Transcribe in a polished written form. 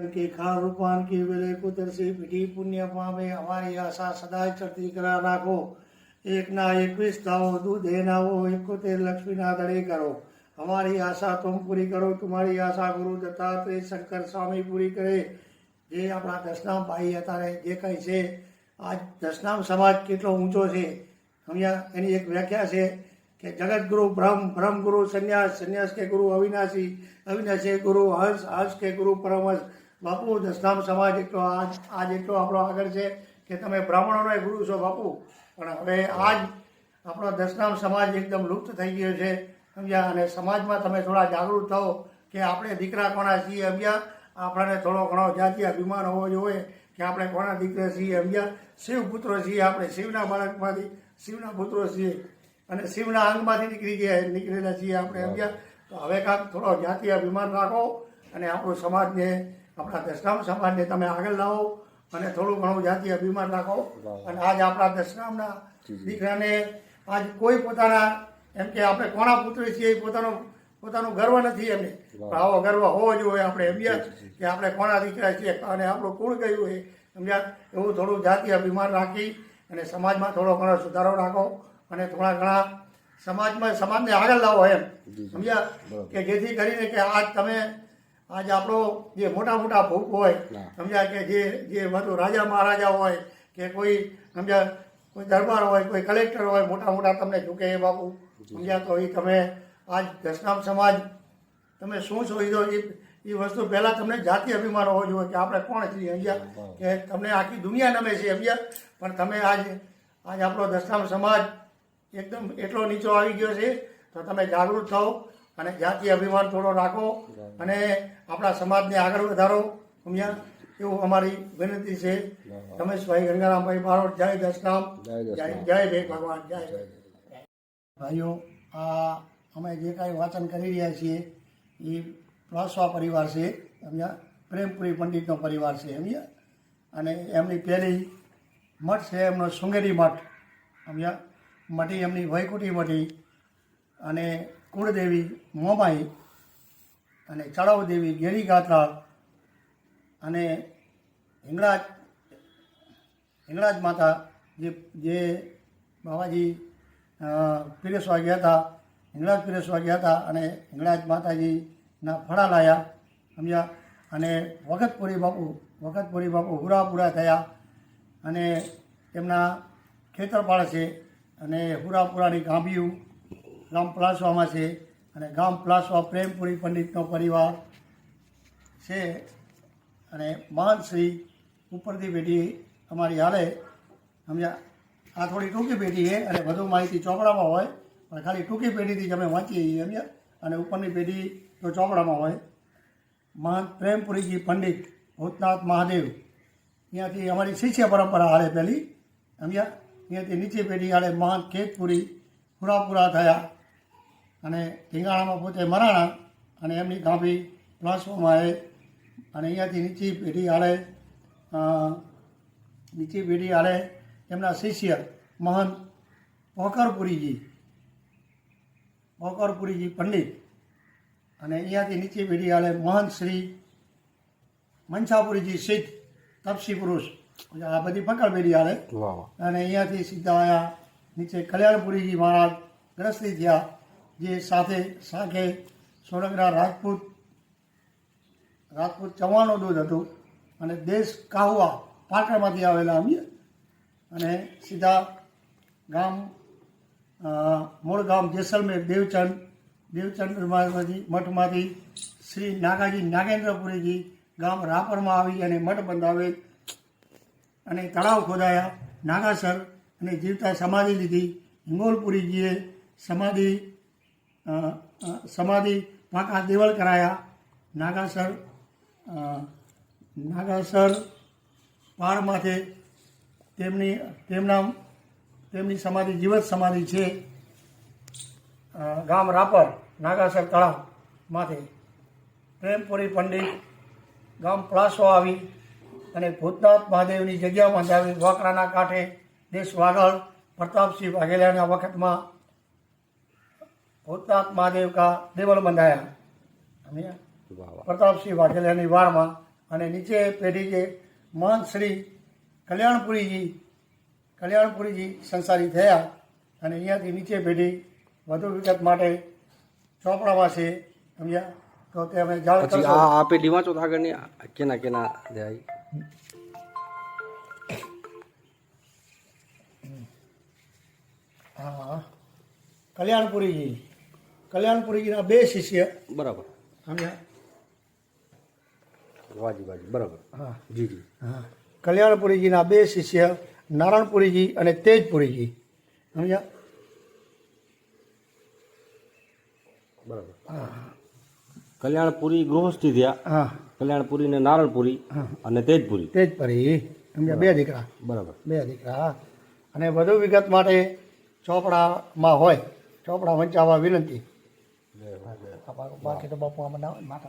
कि खार रूपान की वेले कुदरती पीढ़ी पुण्य पावे हमारी आशा सदाय चढ़ती करा राखो। एक ना 21 थाओ दूध है ना वो 71 लक्ष्मी ना दड़े करो। हमारी आशा तुम पूरी करो, तुम्हारी आशा गुरु दत्तात्रेय शंकर स्वामी पूरी करे। जे अपना दशनाम भाई अतारे जे कई छे आज दशनाम समाज केटलो ऊंचो छे समझ्या एनी एक व्याख्या छे कि जगत गुरु ब्रह्म, ब्रह्म गुरु सन्यास, सन्यास के गुरु अविनाशी, अविनाशी गुरु हंस, हंस के गुरु परमहंस। बापू दशनाम समाज એટલો આજ એટલો આપણો આગળ છે કે તમે બ્રાહ્મણોનો ગુરુ છો બાપુ, પણ હવે આજ આપણો દશનામ સમાજ એકદમ લુપ્ત થઈ ગયો છે સમજ્યા। અને સમાજમાં તમે થોડા જાગૃત થાઓ કે આપણે દીકરા કોના છીએ સમજ્યા। આપણને થોડો ઘણો જાતીય અભિમાન હોવો જોઈએ કે આપણે કોના દીકરા છીએ સમજ્યા। શિવ પુત્રો છીએ, આપણે શિવના બાળકમાંથી શિવના પુત્રો છીએ અને શિવના અંગમાંથી નીકળેલા છીએ આપણે સમજ્યા। તો હવે કાંક થોડો જાતીય અભિમાન રાખો અને આપણો સમાજને આપણા દશનામ સમાજને તમે આગળ લાવો અને થોડું ઘણું જાતીય અભિમાન રાખો। અને આજ આપણા દશનામના દીકરાને આજ કોઈ પોતાના એમ કે આપણે કોના પુત્ર છીએ પોતાનો ગર્વ નથી એમને, પણ આવો ગર્વ હોવો જોઈએ આપણે સમજ્યા કે આપણે કોના દીકરા છીએ અને આપણું કુળ કયું હોય સમજ્યા। એવું થોડું જાતીય અભિમાન રાખી અને સમાજમાં થોડો ઘણો સુધારો રાખો અને થોડા ઘણા સમાજને આગળ લાવો એમ સમજ્યા કે જેથી કરીને કે આજ તમે આજ આપણો જે મોટા મોટા ભૂખ હોય સમજ્યા કે જે બધું રાજા મહારાજા હોય કે કોઈ સમજ્યા કોઈ દરબાર હોય, કોઈ કલેક્ટર હોય, મોટા મોટા તમને ઝૂકે એ બાપુ સમજ્યા। તો એ તમે આજ દશનામ સમાજ તમે શું છો એ વસ્તુ પહેલાં તમને જાતીય અભિમાન હોવો જોઈએ કે આપણે કોણ છીએ સમજ્યા કે તમને આખી દુનિયા નમે છે સમજ્યા। પણ તમે આજ આપણો દશનામ સમાજ એકદમ એટલો નીચો આવી ગયો છે તો તમે જાગૃત થાઓ અને જાતીય અભિમાન થોડો રાખો અને આપણા સમાજને આગળ વધારો સમજ્યા। એવું અમારી વિનંતી છે। રમેશભાઈ ગંગારામભાઈ બારોટ, જય દશનામ, જય ભેગ ભગવાન, જય ભાઈઓ। આ અમે જે કાંઈ વાંચન કરી રહ્યા છીએ એ પ્લાસવા પરિવાર છે સમજ્યા, પ્રેમપુરી પંડિતનો પરિવાર છે સમજ્યા। અને એમની પહેલી મઠ છે એમનો શૃંગેરી મઠ સમજ્યા। મઠી એમની વૈકુંઠી મઠી અને કુળદેવી મોમાઈ અને ચડાવ દેવી ગેરી ગાત્રા અને હિંગળાજ માતા જે બાબાજી પીરેસવા ગયા હતા, હિંગળાજ પીરેસવા ગયા હતા અને હિંગળાજ માતાજીના ફળા લાયા સમજ્યા। અને વખતપુરી બાપુ હુરાપુરા થયા અને તેમના ખેતરપાળ છે અને હુરાપુરાની ગાંભિયું ગામ પ્લાસવામાં છે અને ગામ પ્લાસવા પ્રેમપુરી પંડિતનો પરિવાર છે। અને મહંત શ્રી ઉપરથી પેઢી અમારી હાલે સમજ્યા। આ થોડી ટૂંકી પેઢી છે અને વધુ માહિતી ચોપડામાં હોય પણ ખાલી ટૂંકી પેઢીથી જ અમે વાંચીએ છીએ સમજ્યા। અને ઉપરની પેઢી તો ચોપડામાં હોય। મહંત પ્રેમપુરીજી પંડિત ભૂતનાથ મહાદેવ ત્યાંથી અમારી શિષ્ય પરંપરા હાલે પહેલી સમજ્યા। ત્યાંથી નીચે પેઢી હાલે મહંત ખેતપુરી પુરાપુરા થયા અને ધીંગાણામાં પોતે મરાણા અને એમની ગાભી પ્લાસવામાં આવે અને અહીંયાથી નીચી પેઢી હાલે એમના શિષ્ય મહંત પોકરપુરીજી પંડિત અને અહીંયાથી નીચી પેઢી હાલે મહંત શ્રી મંછાપુરીજી સિદ્ધ તપસી પુરુષ, આ બધી પકડ પેઢી હાલે। અને અહીંયાથી સીધા આવ્યા નીચે કલ્યાણપુરીજી મહારાજ ગ્રસ્તી થયા જે સાથે સોરગરા રાજપૂત ચૌહાણનું દૂધ હતું અને દેશ કાહુઆ પાટણમાંથી આવેલા અમે અને સીધા મૂળ ગામ જેસલમેર દેવચંદ મઠમાંથી શ્રી નાગાજી નાગેન્દ્રપુરીજી ગામ રાપરમાં આવી અને મઠ બંધાવેલ અને તળાવ ખોદાયા નાગાસર અને જીવતા સમાધિ લીધી। હિંગોલપુરીજીએ સમાધિ પાકા દેવળ કરાયા। નાગાસર પહાડ માથે તેમની સમાધિ જીવત સમાધિ છે ગામ રાપર નાગાસર તળાવ માથે। પ્રેમપુરી પંડિત ગામ પ્લાસવા આવી અને ભૂતનાથ મહાદેવની જગ્યા બંધાવી વાકરાના કાંઠે દેશ વાગડ પ્રતાપસિંહ વાઘેલાના વખતમાં ભૂતનાથ મહાદેવ કા દેવળ બંધાયા પ્રતાપસિંહ વાઘેલાની વારમાં અને નીચે પેઢી છે મહંત શ્રી કલ્યાણપુરીજી સંસારી થયા અને અહીંયાથી નીચે પેઢી વધુ વિગત માટે ચોપડામાં છે સમજ્યા તો તે અમે જાણ પછી કરશો. આ પેઢી વાંચો તો આગળની કેના કેના જાય હા કલ્યાણપુરીજીના 2 શિષ્ય બરાબર સમજ્યા. વાજી બરાબર હા જી જી હા કલ્યાણપુરીજીના 2 શિષ્ય નારાયણપુરીજી અને તેજપુરીજી સમજ્યા. બરાબર કલ્યાણપુરી ગૃહસ્થી થયા હા કલ્યાણપુરી ને નારણપુરી અને તેજપુરી તેજપુરી સમજ્યા. 2 દીકરા બરાબર 2 દીકરા અને વધુ વિગત માટે ચોપડામાં હોય ચોપડા વંચાવવા વિનંતી. બાકી તો બાપુ આમાં ના હોય માતા